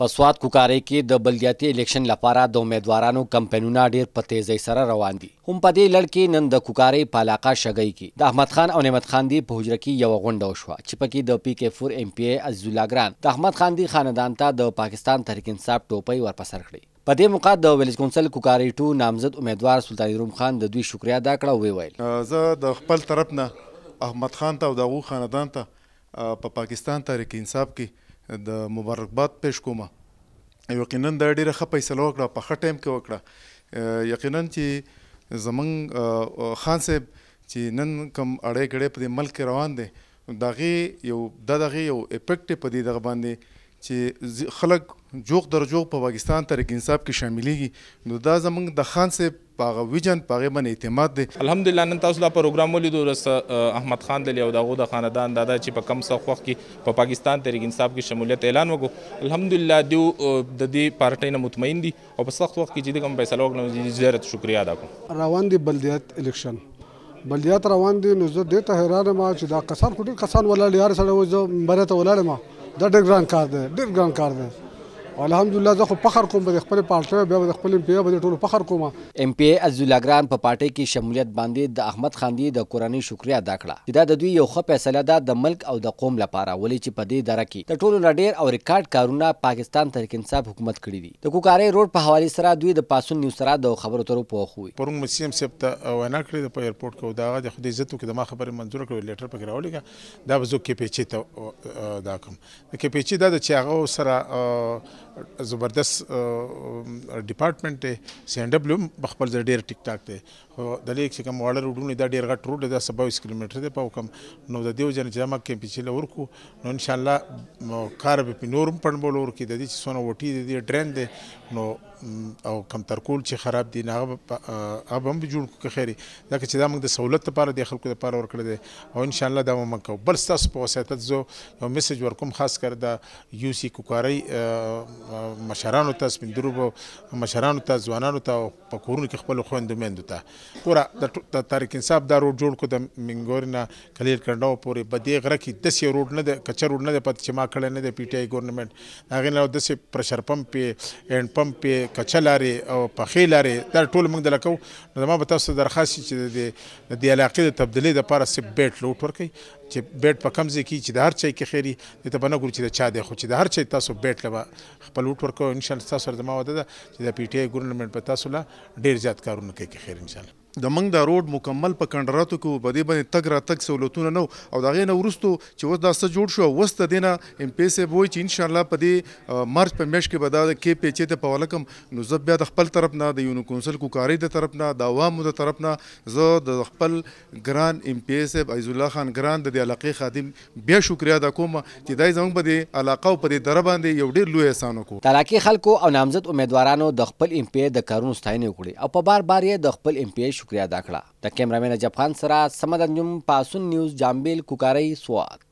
په سوات کوکارۍ کې د بلدیاتي الیکشن لپاره د امیدوارانو کمپاینونه ډېر په تیزۍ سره روان دي. هم په دې لړ کې نن د کوکارۍ په علاقه شګۍ کې د احمد خان او نعمت خاندي په حجره کې یوه غونډه وشوه چې پکې د PK4 MPA عزیز الله ګران د احمد خاندي خاندان ته د پاکستان تحریک انصاف ټوپۍ ورپسر کړې. په دې موقع د ویلیج کونسل کوکارۍ 2 نامزد امیدوار سلطان روم خان د دوی شکریا ادا کړه او وویل زه د خپل طرف نه احمد خان ته او د هغو خاندان ته په پاکستان تحریک انصاف کې د مبارکباد پیش کومه. یقینا دا ډیره ښه فیصله وکړه، په ښه ټایم کې وکړه. یقینا چې زمونږ خان صاحب چې نن کوم اړی ګړی په دې ملک کې روان دی د هغې یو افیکټ په دې دغه باندې چې خلک جوق در جوق په پاکستان تحریک انصاف کې شاملېږي، نو دا زمونږ د خان صاحب په هغه ویژن په هغې باندې اعتماد دی. الحمدلله نن تاسو لا پروګرام ولیدو احمد خان دلی او د هغو د خاندان دا ده چې په کم سخت وخت کې په پاکستان تحریک انصاف کې شمولیت اعلان وکړو. الحمدلله دیو د دې پارټۍ نه مطمئن دي او په سخت وخت کې چې د کوم فیصله وکړو زیات شکریا ادا کوم. روان دي بلدیات الیکشن، بلدیات روان دي، نو زه دې ته حیران یم چې دا کسان خو ډېر کسان ولاړ یار سره و زه مبارۍ ته ولاړ یم. دا ډېر ګران کار دی، ډېر ګران کار دی. الحمدلله زه خو فخر کوم په خپل پارټۍ، بیا به د خپل MPA به ټولو فخر کوم. MPA عزیز الله ګران په پارټۍ کې شمولیت باندې د احمد خاندي د کورنۍ شکریا ادا کړه چې دا د دوی یو ښه فیصله ده د ملک او د قوم لپاره، ولې چې په دې دره کې د ټولو نه ډېر او ریکارډ کارونه پاکستان تحریک انصاف حکومت کړي دي. د کوکارۍ روډ په حوالې سره دوی د پاسون نیوز سره د خبرو اترو په وخت وي. پرون مسیم صاحب ته وینا کړې ده په ایرپورټ کې، دا هغه د خدای عزت وکړي د ما خبرې منظوره کړې لیټر پکې راولېږه. دا به زه KPC ته دا کوم د KPC دا ده چې هغه سره زبردست ډپارټمنټ دی. CNW بخپل ځای ډېر ټیک ټاک دی، خو د لیک چې کوم واړه روډونه دا ډېر غټ روډ دی، دا 27 کیلومتره دی په حکم. نو د دې وجه نه چې دا موږ KPC له ورکړو نو انشاءالله کار به پې نور هم پنډبول ورکړي. د دې چې څونه وټي دی دې ډرین دی نو او کم ترکول چې خراب دي هغه به هم جوړ کړو که خیر ځکه چې دا موږ د سهولت لپاره د خلکو لپاره ورکړی دی او انشاءالله دا به موږ کوو. بل ستاسو په وسیطت زه یو میسج ورکوم خاص کر د UC کوکارۍ مشرانو ته، سپین دروبو مشرانو ته، ځوانانو ته او په کورونو کې خپلو خویندو میندو ته. ګوره د تحریک انصاف دا روډ جوړ کړو د منګورې نه کلیل کنډاو پورې. په دې غره کې داسې یو روډ نه دی، کچه روډ نه دی پته چې ما کړی نه دی PTI ګورنمنټ. د هغې نه داسې پرشر پمپ یې، هینډ پمپ یې، کچه لارې او پخې لارې دا ټول موږ دله کوو. نو زما به تاسو ته درخواست چې د دې علاقې د تبدیلۍ دپاره صرف بیټ لوټ ورکوئ، چې بیټ په کم ځای کې چې د هر چای کې خیري دې ته به نه ګورو چې د چا دی، خو چې د هر چای تاسو بیټ له به خپل لوټ ورکوئ. انشاءالله ستاسو سره زما وعده ده چې د PTI ګورنمنټ به تاسو له ډېر زیات کارونه کوي که خیر انشاءالله. د موږ دا روډ مکمل په کنډراتو کې په دې باندې تګ راتګ سهولتونه نه و او د هغې نه وروستو چې اوس دا څه جوړ شو اوس د دې نه MPA صاحب وایي چې انشاءالله په دې مارچ په میاشت کې به دا د KPC ته په حواله کړم. نو زه بیا د خپل طرف نه د یونو کونسل کوکارۍ د طرف نه د عوامو د طرف نه زه د خپل ګران MPA صاحب عزیز الله خان ګران د دې علاقې خادم بیا شکریا ادا کوم چې دا زموږ په دې علاقه او په دې دره باندې یو ډېر لوی احسان وکړو. د علاقې خلکو او نامزد امیدوارانو د خپل MPA د کارونو ستاینه وکړي او په بار بار یې د خپل MPA شکریا ادا کړه. د کیمرامین نجف خان سره سمد انجم، پاسون نیوز، جامبیل، کوکارۍ، سوات.